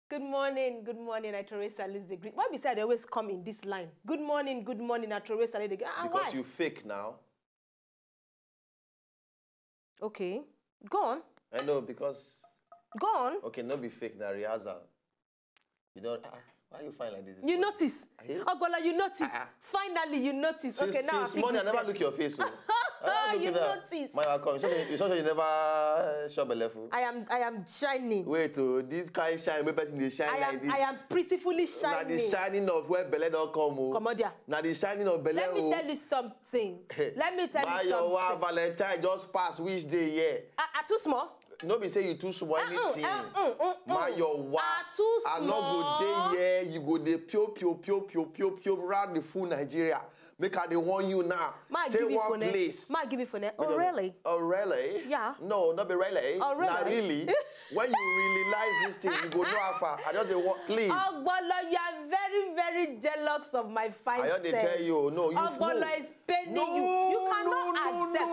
Good morning, I Torre salute the greet. Why beside they always come in this line? Good morning, I Torre salute the greet. Because you fake now. Okay, go on. I know, because... Go on. Okay, not be fake, now rehearsal. You don't... why you find like this? You notice. Ogbolor, you notice. Finally, you notice. Okay, now... Since morning, I never look your face. You notice. Mayowa, you saw you never shop a level. I am shining. Wait, this kind shine, where person they shine like this. I am prettifully shining. Now the shining of where Bele don't come. Come on, dear. Now the shining of Bele. Let me tell you something. Mayowa, Valentine just passed which day, yeah? Too small? No be say you too small anything. Mayowa, too small. I no go day here, you go dey pio round the full Nigeria. Make her they want you now. Stay one place. Ma give it for that. Oh really? Oh really? Yeah. No, not be really. Oh really? Not really. When you realize this thing, you go know how far. I just want please. Ogbolor, you are very, very jealous of my fine I just tell you, no, you Ogbolor is paining you. You cannot accept.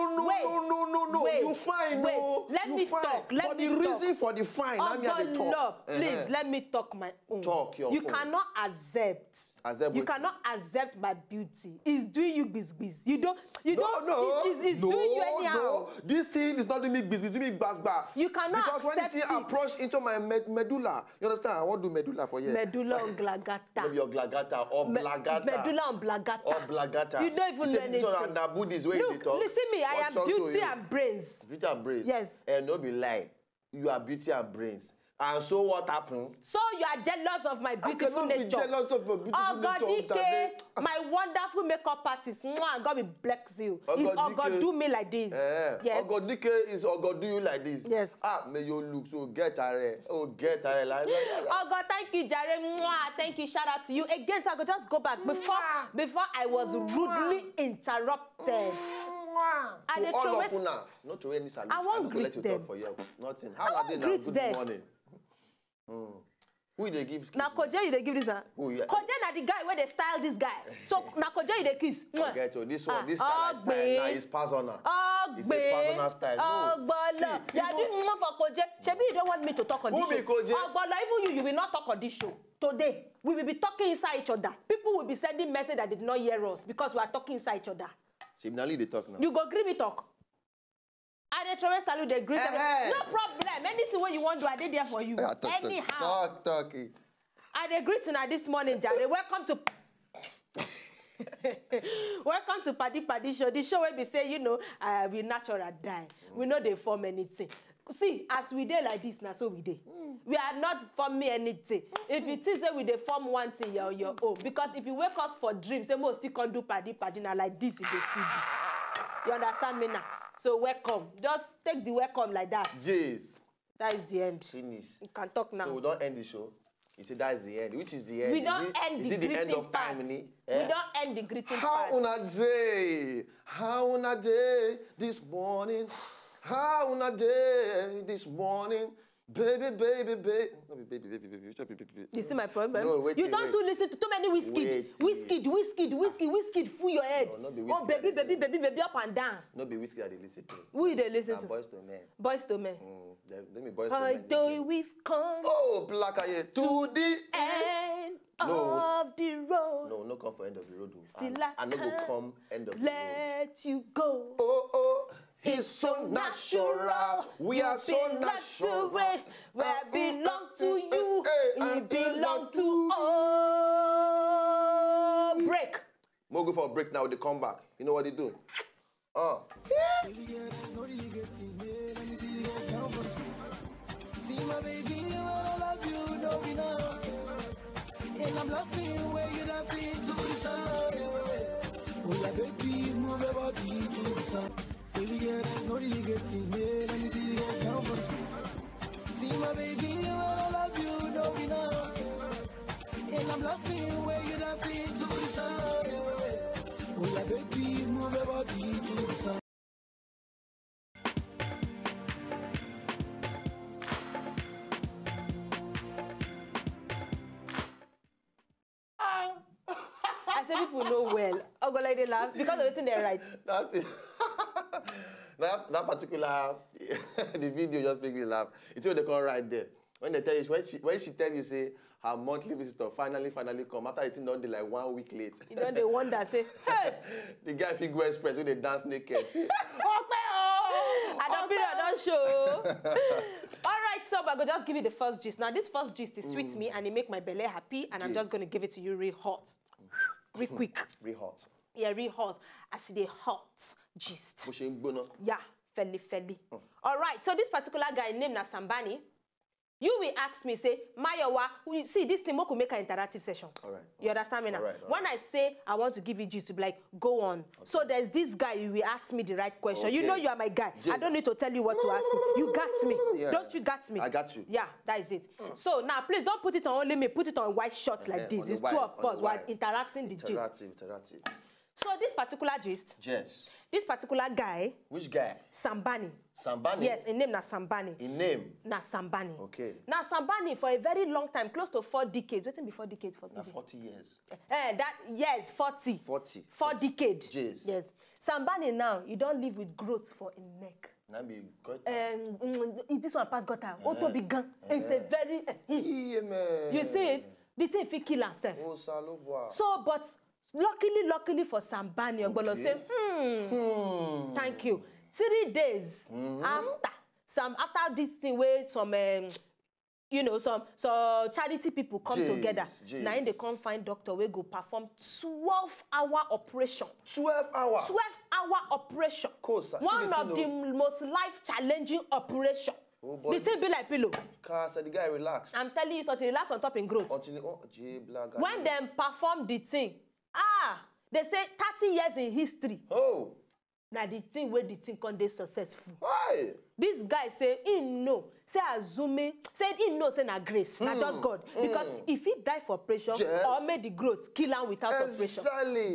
No. Wait. You fine, wait. no. Let you me fine. talk. But the reason for the fine, let me have the talk. Please, let me talk my own. Talk your own. You cannot accept. You cannot accept my beauty. It's doing you biz. You don't. No. It's doing you anyhow. No. This thing is not doing me biz. It's doing me bas. You cannot because when accept the thing approach into my medulla, you understand? I want to do medulla for you. Medulla oblongata. Maybe oblongata or blagata. Medulla oblongata. Or blagata. You don't even know anything. Look, listen me. I am beauty and brains. Beauty and brains. Yes. And no be lie. You are beauty and brains. And so what happened? So you are jealous of my beautiful nature. I cannot be jealous of your beautiful nature. My wonderful makeup artist. God will bless you. God do me like this. Yes. Ogodike is God do you like this. Yes. May you look so get her. Oh, get her. God, thank you, Jare. Thank you. Shout out to you again. So I could just go back before I was rudely interrupted. To all of you now, not to any salute. I won't greet let you them. Talk for you. Nothing. How are they now? Good morning. Who they give kiss? Now Koje, they give this one. Who? Yeah. Koje na the guy where they style this guy. So now Koje, they kiss. Okay, so this one, this style now is personal. It's a personal style. Ogbolor, you are doing more for Koje. Shebi, you don't want me to talk on this show. Who be Koje? Ogbolor, even you will not talk on this show. Today, we will be talking inside each other. People will be sending messages that did not hear us because we are talking inside each other. Similarly, they talk now. You go agree me talk. I Torre salute the greet. No problem. Anything what you want to, I did there for you. Anyhow. Talk. I greet tonight this morning, Jare. Welcome to PADI PADI show. The show where we say, we natural die. We know they form anything. See, as we dey like this, now so we dey. We are not forming anything. If it is that we dey form one thing, you're your own. Because if you wake us for dreams, say most still can't do PADI PADI now like this, it dey still be. You understand me now? So welcome. Just take the welcome like that. Yes. That is the end. Finish. You can talk now. So we don't end the show. You say that is the end. Which is the end? We don't end the greeting end of time, part. We don't end the greeting part. How on a day this morning? How on a day this morning? Baby. No, baby. You see my problem? No, wait. You don't listen to too many whiskey. Whiskey, full your head. No, not be whiskey. Oh, baby, up and down. No be whiskey that they listen to. Who they listen to? Boys to men. Boys to men. Let me boys to men. Although we've come black to the end of the road. No come for end of the road. Still I no go come end of the road. Let you go. Oh. He's so natural. We are so natural. Where I belong to you, you belong to all. Break. We'll go for a break now. They come back. You know what they do? See my baby, I love you, know we know. And I'm laughing where you dancing to the sun. Oh, yeah, baby, move your body to the sun. Baby girl, no really getting me. Let me see you get down for me. See my baby, I love you, know we know. And I'm laughing where you dancing to the sun. Oh yeah, baby, move your body to the sun. I say people know well. Ogbolor, they laugh because of everything they write. That particular the video just make me laugh. It's what they call right there. When they tell you, when she tell you, say, her monthly visitor finally come, after it's done like 1 week late. You know, they wonder, say, hey! The guy, if he go express, when they dance naked, say, I don't show. All right, so I'm going to just give you the first gist. Now, this first gist is sweet me, and it make my belly happy, and I'm just going to give it to you real hot. Real quick. Real hot. Yeah, real hot. I see the hot gist. Yeah, felly. All right, so this particular guy named Nasambani, you will ask me, say, Mayowa, see, this thing could make an interactive session. All right. You understand me now? All right. When I say I want to give you gist, to be like, go on. Okay. So there's this guy, you will ask me the right question. Okay. You know you are my guy. I don't need to tell you what to ask me. You got me. Yeah. Don't you got me? I got you. Yeah, that is it. So now, please don't put it on only me. Put it on white shorts like this. It's two of us while interacting the gist. Interactive. So this particular gist. Yes. This particular guy. Which guy? Sambani. Sambani? Yes, his name na Sambani. In name? Na Sambani. Okay. Na Sambani for a very long time, close to 4 decades. Waiting before decades for me. 40 years. Yes, 40. 40. 4 decades. Jeez. Yes. Sambani now, you don't live with growth for a neck. This one pass gutter. Auto big gun. It's a very. You see it? The thing fit kill herself. Oh, Saloboa. So, but luckily for Sambani, Ogbolor say, thank you. 3 days after this thing where some some charity people come together. Now they come find doctor we go perform 12-hour operation. 12 hours. 12-hour operation. One of the most life-challenging operation. Oh, the thing be like pillow. Cause the guy relax. I'm telling you something, relax on top in growth. When them perform the thing, they say 30 years in history. Oh. Now the thing where the thing can be successful. Why? This guy say he know. Say Azumi. Say he know say na grace. Not just God. Because if he die for operation or made the growth kill him without operation.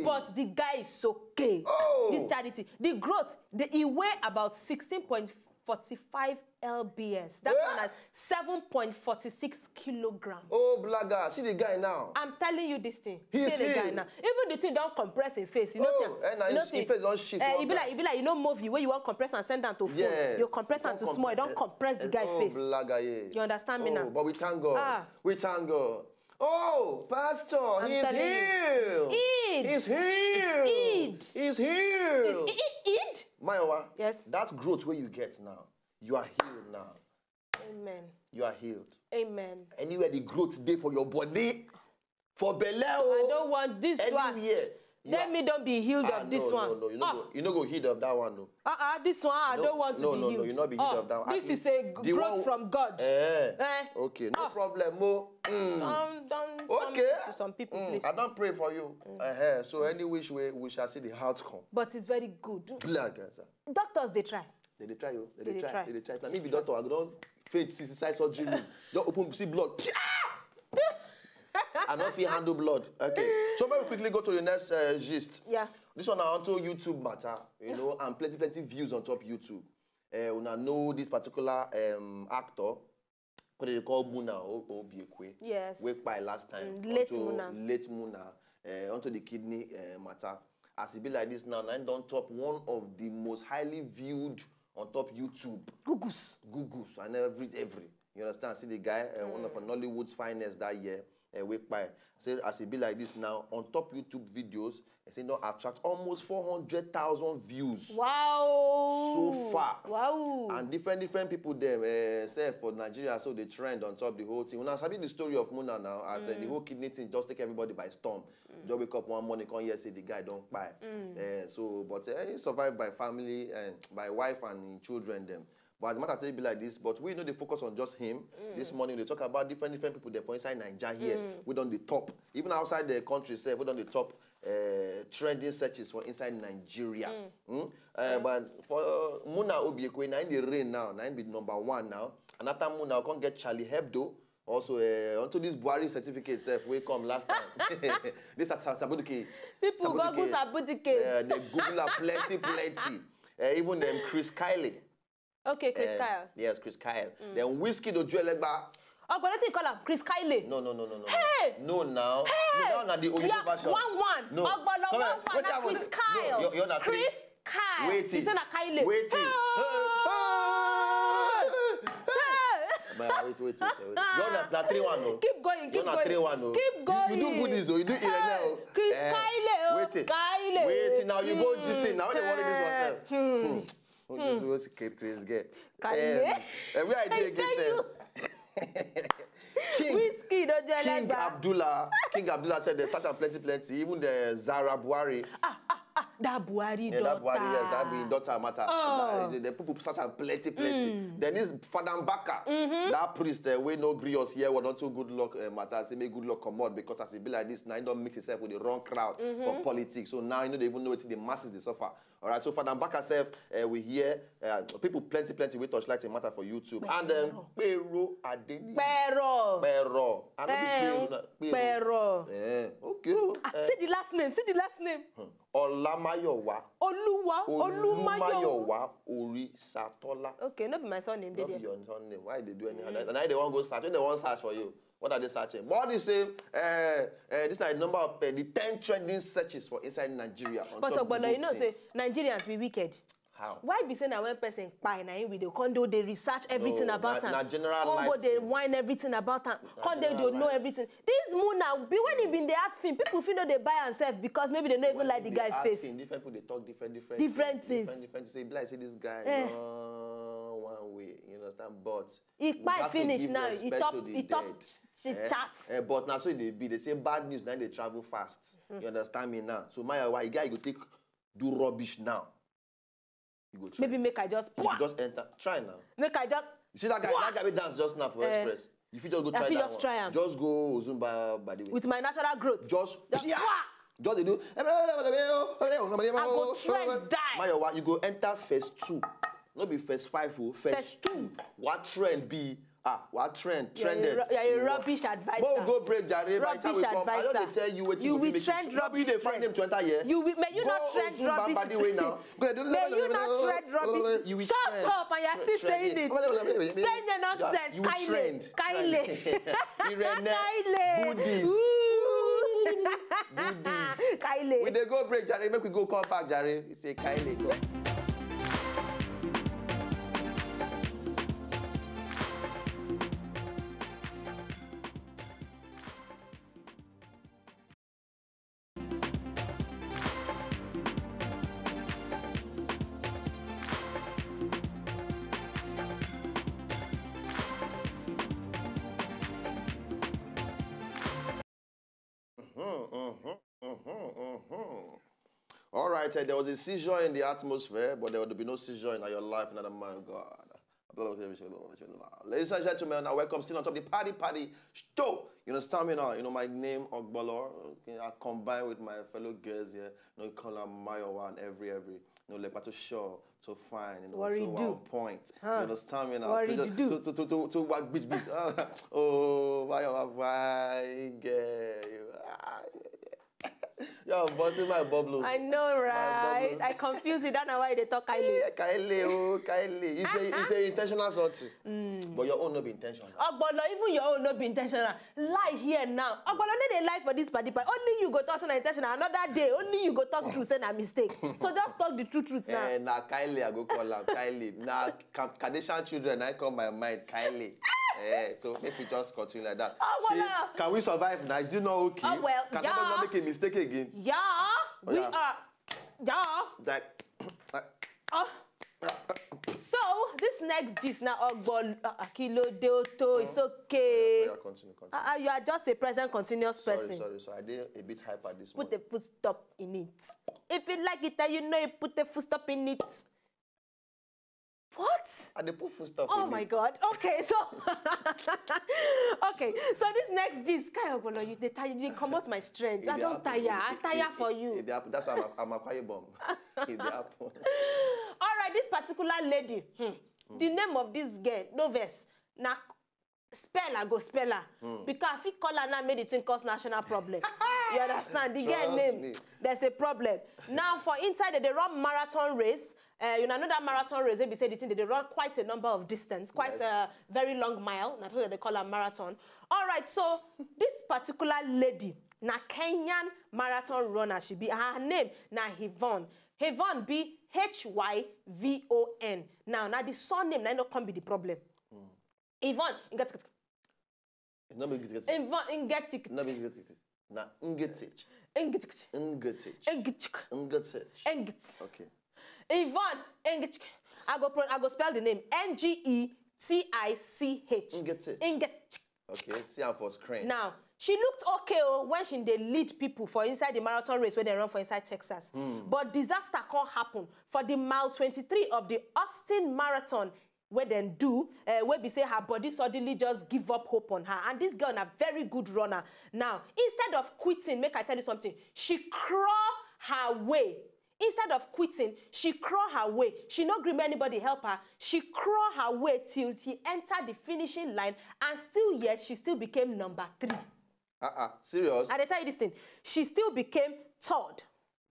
But the guy is okay. Oh. This charity. The growth, he weigh about 16.45 lbs. That's one at 7.46 kilograms. Oh, blagger. See the guy now. I'm telling you this thing. He's see the guy now. Even the thing don't compress in face. You know, his face don't shift. It be like you know movie where you want compress and send down to phone. Yes. You compress and to small. You don't compress the guy face. Blagger, yeah. You understand me now? But we thank God. We thank God. Oh, Pastor, he's healed. He's healed. He's healed. Eid? Mayowa. Yes. That growth where you get now, you are healed now. Amen. You are healed. Amen. Anywhere the growth day for your body, for belly. I don't want this one. Let me don't be healed of this one. No. You no go healed of that one, no. This one I don't want to be healed. No, you not be healed of that one. This is a growth from God. Okay, no problem, Mo. Don't to some people, please. I don't pray for you. So any which way we shall see the outcome. But it's very good. Doctors they try. They try you. They try. Now maybe doctor I don't faint inside surgery room. Don't open see blood. I don't feel handle blood. Okay. So maybe quickly go to the next gist. Yeah. This one now onto YouTube matter, you know, and plenty views on top YouTube. Una know this particular actor, what they call Muna Obiekwe. Yes. Wake by last time. Late Muna. Onto the kidney matter. As it be like this now, and on top one of the most highly viewed on top YouTube. Gugus and every. You understand? See the guy, one of Nollywood's finest that year. Wake by say as it be like this now on top YouTube videos, I say not attract almost 400,000 views. Wow! So far. Wow! And different people them say for Nigeria, so they trend on top the whole thing. When I sabi the story of Muna now, I said the whole kidney thing just take everybody by storm. Just wake up one morning, come here say the guy don't buy. But he survived by family and by wife and children them. But as a matter of fact, it be like this. But we know they focus on just him. This morning they talk about different people there for inside Nigeria here. We done the top. Even outside the country itself, we done the top trending searches for inside Nigeria. But for Muna Obiekwe, now in the rain now, now be #1 now. And after Muna, we can't get Charlie Hebdo. Also, onto this Buhari certificate itself, we come last time. This is certificate. People Google certificates. They Google plenty. Even them Chris Kiley. Okay, Chris Kyle. Yes, Chris Kyle. Then Whiskey do Juelegba. Oh, but let's call him Chris Kyle. No. Hey! No, now. Hey! Now the original version. 1-1. No. Ogbolor Mayowa, Chris Kyle. No, you're not Chris Kyle. Wait. He said Kyle. Wait. Wait. You're not 3-1, no. Keep going. You're not 3-1, no. Keep going. You do Buddhist, you do Irene. Wait, now you go just say, now they want this oneself. This was crazy girl. Where I did again, King Abdullah said there's such a plenty. Even the Zara Buhari. That Buhari daughter. That Buhari, yes, that be daughter matter. The people such a plenty. Then this Father Mbaka, that priest, we no agree us here, we not too good luck matter. Say make good luck come out because as it be like this, now he don't mix himself with the wrong crowd for politics. So now you know they even know what the masses they suffer. All right, so Father Mbaka self, we hear people plenty we touch light in matter for YouTube. And then Pero Adeni. Pero. Okay. See the last name. Mayowa. Mayowa Orisatola. Okay, not be my surname. Not be your surname. Why they do anything? And now they want to go search. When they want to search for you, what are they searching? But they say this is the number of the 10 trending searches for inside Nigeria. But Ogbolor, you know, say Nigerians be wicked. How? Why be saying that when person buy na with the condo, they research everything about him. General Combo, they whine everything about him. Condo, they don't know everything. This moon now, when he been the art film, people feel that they buy and sell because maybe they don't even like the guy's face. Different people, they talk different things. Different. Say, like, say this guy, one way, you understand? But he might finish now. He talk. She chats. But now, so they say bad news, now they travel fast. You understand me now? So, Mayowa, you go do rubbish now. You go try. Maybe make I just. You just enter. Try now. Make I just. You see that guy we dance just now for Express. If you just go try that just one. Try him. Just go Zumba by the way. With my natural growth. Just they do. I go trend die. Mayowa, you go enter phase 2. Not be phase 5, phase 2. What trend be? What trend? Trended. You're a rubbish advisor. But go break Jare by the time we come. I don't tell you what you will trend rubbish. They find them to enter here. May you not trend rubbish. By the way now. May you not trend rubbish. You will shut up and you're still saying it. Saying the nonsense. You will trend. Kylie. Irene. Buddhist. Kylie. We they go break Jare. Make we go come back Jare. You say Kylie go. All right, there was a seizure in the atmosphere, but there would be no seizure in your life. And my God. Ladies and gentlemen, welcome still on top of the PADI PADI show. You understand me now? You know, my name, Ogbolor. I combine with my fellow girls here. You know, you call them Mayowa and every. You know, like to show, to fine, you know, to one point. You understand me now? To work business. Oh, Mayowa, fine girl. You're busting my bubbles. I know, right? I confuse it. That's why they talk Kylie. Kylie. You say intentional something. But your own no be intentional. Ogbolor, even your own no be intentional. Lie here now. Ogbolor, no they lie for this PADI PADI. Only you go talk to intentional. Another day, only you go talk to say a mistake. So just talk the truth now. Now Kylie, I go call her Kylie. Now Kardashian children, I call my mind Kylie. So if we just continue like that. Can we survive now? Is it not okay? Oh well, can someone not make a mistake again? Yeah, we are. Yeah. So this next gist now, Ogbolor Akilo Deoto, it's okay. Continue. You are just a present continuous person. Sorry. I did a bit hyper this morning. Put a full stop in it. If you like it, you know you put a full stop in it. What? I did put full stop in it. Oh my God. Okay, so so this next gist, Ogbolor, you come out my strength. I don't tire. I tire for you. That's why I'm a quiet bomb. All right, this particular lady, the name of this girl, Noves, na speller go speller. Because if you call her now, made it cause national problem. You understand? The girl name, there's a problem. Now, for inside, they run marathon race. You know that marathon race, they say they run quite a number of distance, quite a very long mile. That's what they call a marathon. All right, so this particular lady, na Kenyan marathon runner, she be her name na Hivon. Hivon be Hyvon. Now the surname na not come be the problem. Yvonne, No be get it. Yvonne, get it. No be get it. Na ngetich. Engitch. Ngetich. Engitch. Ngetich. Engitch. Okay. Yvonne, Engitch. I go spell the name. Ngetich. Ngetich. Engitch. Okay, see her for screen. Now, she looked okay when she dey lead people for inside the marathon race where they run for inside Texas. But disaster can't happen for the mile 23 of the Austin Marathon where they do, where we say her body suddenly just give up hope on her. And this girl is a very good runner. Now, instead of quitting, make I tell you something, she crawl her way. Instead of quitting, she crawl her way. She not agree anybody help her. She crawl her way till she entered the finishing line, and still yet she still became number 3. Serious? And I tell you this thing, she still became 3rd.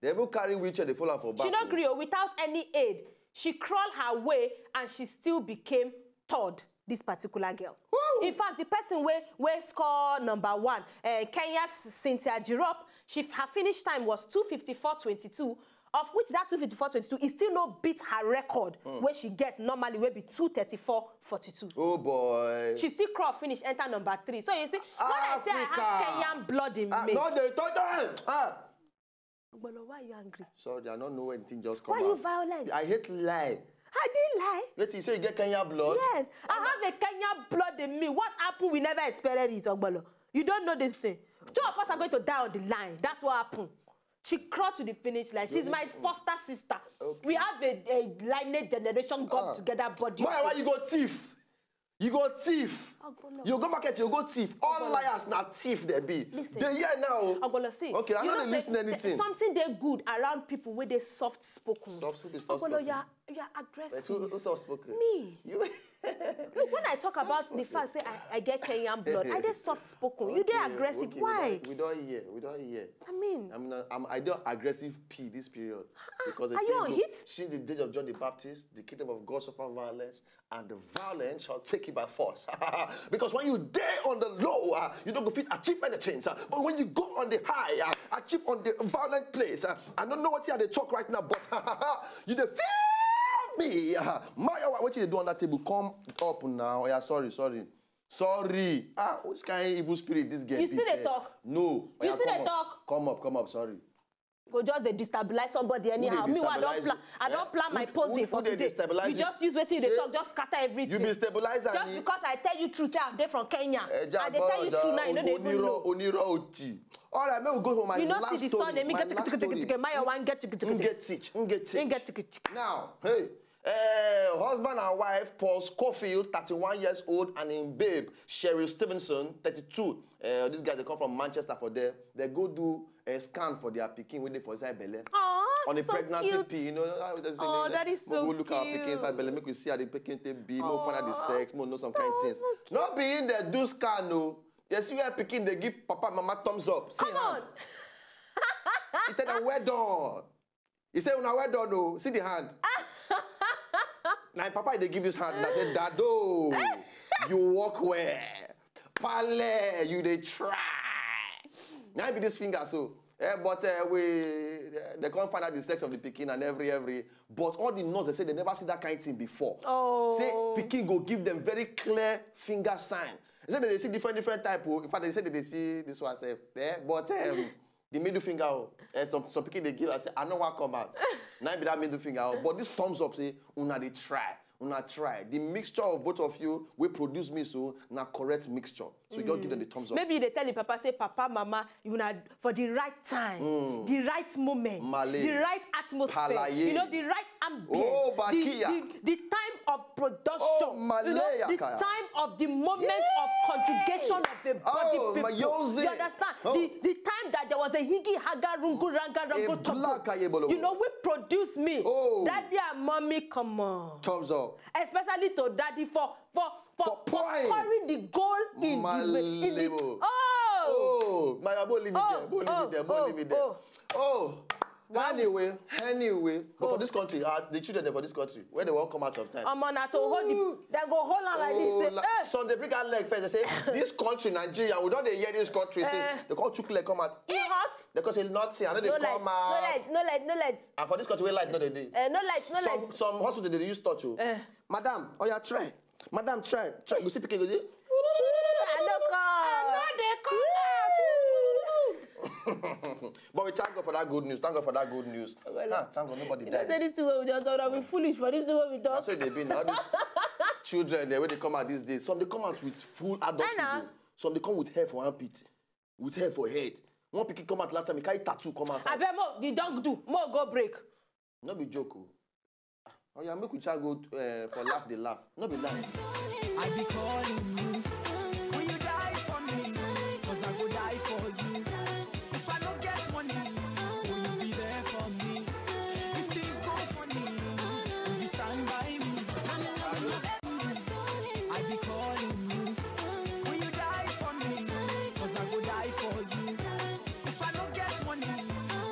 They will carry wheelchair, they fall for back. She not agree without any aid. She crawled her way and she still became 3rd, this particular girl. Woo! In fact, the person where score number 1, Kenya's Cynthia Girop, her finish time was 2:54.22, of which that 2:54.22 is still not beat her record, where she gets normally will be 2:34.42. Oh boy. She still crawl finish, enter number 3. So you see, when I say I have Kenyan blood in me. No, they told them. Ogbolor, why are you angry? Sorry, I don't know anything just come out. Why are you violent? I hate lie. I didn't lie. Wait, you say you get Kenya blood? Yes, I have a Kenyan blood in me. What happened? We never experienced it, Ogbolor. You don't know this thing. 2 of us are going to die on the line. That's what happened. She crawled to the finish line. She's my foster sister. Okay. We have a lineage generation got together body. Why you go thief? You go thief. Ogbolor. You go market, you go thief. All liars now thief they be. Listen. They here now. Ogbolor, see. Okay, I'm not listening anything. Something they good around people where they soft spoken. Soft spoken. Ogbolor, you're aggressive. Who soft spoken? Me. You. Look, when I talk about the fact say I get Kenyan blood, I get soft spoken. You get aggressive. Okay, why? We don't hear. I don't aggressive P this period because they are say, you on hit? Since the days of John the Baptist, the kingdom of God suffer violence, and the violence shall take you by force. Because when you dare on the low, you don't go fit achieve anything. But when you go on the high, achieve on the violent place. I don't know what here they talk right now, but you the feel me. Mayowa, what you do on that table? Come up now. Yeah, sorry. Which kind of evil spirit this game? You still they talk? No. You still they talk? Come up, sorry. Go just they destabilize somebody anyhow. Me, I don't plan my posing for today. You just use what they talk, just scatter everything. You be stabilizing. Just because I tell you truth, say I'm there from Kenya. And they tell you true now, you know they even know. All right, maybe we'll go for my last story. You know see the son, they me get Mayowa get Now, hey. Husband and wife, Paul Scofield, 31 years old, and in babe, Cheryl Stevenson, 32. These guys, they come from Manchester for there. They go do a scan for their pikin when they for inside belly. On the so pregnancy cute. P, you know. That is so we'll look at pikin inside belly, make we see how the pikin take be, more find out the sex, more know some kind of things. So not being there, do scan, no. You see where pikin, they give papa and mama thumbs up. See Come on. He tell them, well done. He say, well done, no. See the hand. Now, papa, they give this hand and I say, Dado, you walk where? Pale, you they try. Now, be this finger, so. But they can't find out the sex of the pikin and every. But all the nurses, they say they never see that kind of thing before. Oh. Say, pikin go give them very clear finger sign. They say that they see different type. In fact, they say that they see this one, say, but the middle finger, some pikin they give, I say, I know what come out. Now be that middle finger, but this thumbs up say, una they try. The mixture of both of you will produce me so na correct mixture. So you gotta give them the thumbs up. Maybe they tell the papa, say, Papa, Mama, you know, for the right time, the right moment, the right atmosphere, you know, the right ambience, the time of production, you know, the time of the moment of conjugation of the body people. You understand? The time that there was a higi haga rungu ranga rango. You know, we produce me. Daddy and mommy, come on. Thumbs up. Especially to daddy for scoring the goal in the my leave it there. Anyway, but for this country, the children for this country, where they won't come out sometimes. They go hold on like this. So they bring out leg first. They say, this country, Nigeria, we don't hear this country. Says they call chook leg come out. Hot. Because it's not here. I know they come out. No light. And for this country, we light, no they do. No light. Some hospital they use touch you. Madam, you try. Madam, try. Go see pikin, go see. But we thank God for that good news. Thank God for that good news. Thank God nobody died. This is what we just talk. We foolish for this is what we talk. That's what they've been. All these children, when they come out these days, some they come out with full adult people. Some they come with hair for armpit, with hair for head. One pikin come out last time, he carry tattoo come outside. I bet more the dog do more go break. No be joke. Oh yeah, make we try go for laugh. They laugh. No be lie. I be calling you. Will you die for me? 'Cause I go die for you. If I don't get money, will you be there for me? If things go funny, will you stand by me? I be calling you. Will you die for me? 'Cause I go die for you. If I don't get money,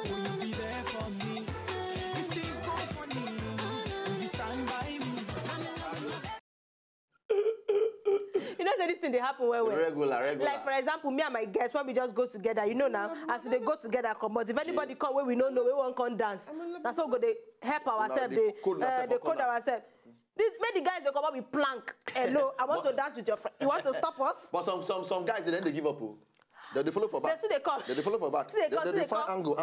will you be there for me? If things go funny, will you stand by me? You know that this thing they happen well. Regular. Like for example, me and my guests when we just go together, you know now, as they go together, come. But if anybody come where we don't know, we won't come dance. That's how go they help ourselves. They code ourselves. This make the guys they come up with plank. Hello, I want to dance with your friend. You want to stop us? But some guys then they give up. They follow for back. They come. They follow for back. They find angle.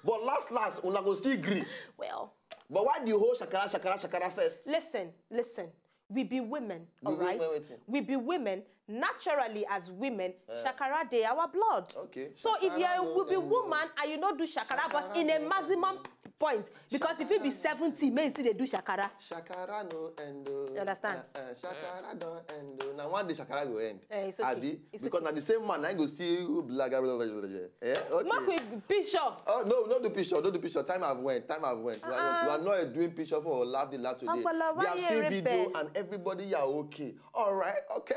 But last, una go still agree. Well. But why do you hold shakara first? Listen. We be women, all right? We be women. Naturally, as women, shakara dey our blood. Okay. So if you be woman and you don't do shakara, but in a maximum point, because if you be 70, men still they do shakara. Shakara no end. You understand? Shakara don't end. Now one day shakara go end. It's okay. Abi? Because now the same man, I go still black. Okay. Mark with picture. Oh no, not the picture. Not the picture. Time have went. We are not doing picture for laugh today. They have seen video and everybody are okay. All right. Okay.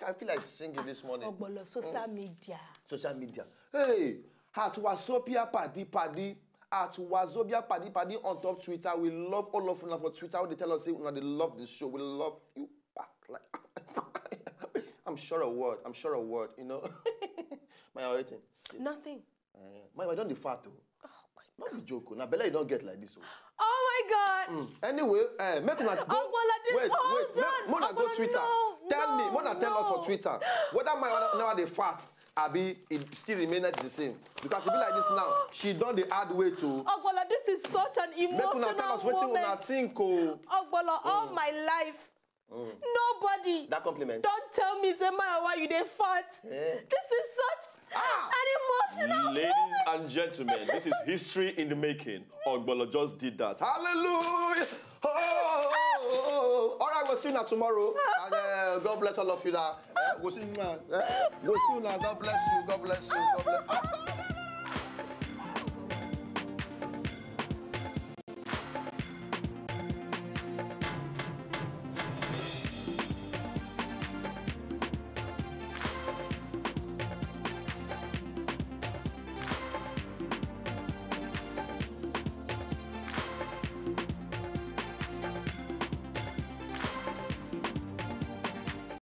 I feel like singing this morning. Ogbolor, social media. Hey, at Wazobia PADI PADI. At Wazobia PADI PADI on top Twitter. We love all of you for Twitter. When they tell us, they love the show. We love you back. Like, I'm sure a word. You know. My waiting. Nothing. I don't the fat though. Oh my God. Not be joke. Now Bella, you don't get like this. Oh my God. Anyway, make una go. Wait. Mona go Twitter. Tell me. Mona tell us for Twitter whether my now they fat. Abi, it still remains the same. Because it be like this now. She done the hard way to. Ogbolor, this is such an emotional moment. Tell us what you wanna think. Ogbolor, all my life. Nobody. That compliment. Don't tell me, say, why you they fat. This is such an emotional Ladies moment. and gentlemen, this is history in the making. Ogbolor just did that. Hallelujah. All right, we'll see you now tomorrow. And God bless all of you now. We'll see you now. God bless you.